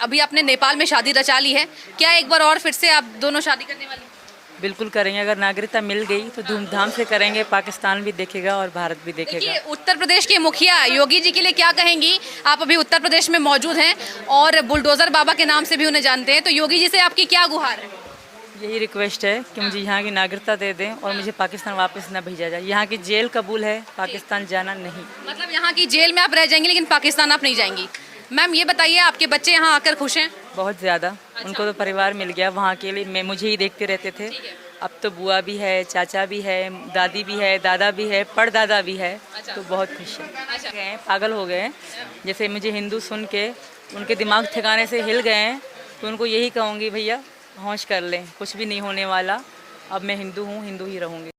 अभी आपने नेपाल में शादी रचा ली है, क्या एक बार और फिर से आप दोनों शादी करने वाली? बिल्कुल करेंगे, अगर नागरिकता मिल गई तो धूमधाम से करेंगे। पाकिस्तान भी देखेगा और भारत भी देखेगा। देखिए, उत्तर प्रदेश के मुखिया योगी जी के लिए क्या कहेंगी? आप अभी उत्तर प्रदेश में मौजूद हैं और बुलडोजर बाबा के नाम से भी उन्हें जानते हैं, तो योगी जी से आपकी क्या गुहार है? यही रिक्वेस्ट है कि मुझे यहाँ की नागरिकता दे दें और मुझे पाकिस्तान वापस न भेजा जाए। यहाँ की जेल कबूल है, पाकिस्तान जाना नहीं। मतलब यहाँ की जेल में आप रह जाएंगी लेकिन पाकिस्तान आप नहीं जाएंगी। मैम ये बताइए, आपके बच्चे यहाँ आकर खुश हैं? बहुत ज़्यादा। उनको तो परिवार मिल गया, वहाँ के लिए मैं मुझे ही देखते रहते थे। अब तो बुआ भी है, चाचा भी है, दादी भी है, दादा भी है, परदादा भी है। तो बहुत खुश है। गए पागल हो गए हैं। जैसे मुझे हिंदू सुन के उनके दिमाग ठिकाने से हिल गए हैं, तो उनको यही कहूँगी, भैया होश कर लें, कुछ भी नहीं होने वाला। अब मैं हिंदू हूँ, हिंदू ही रहूँगी।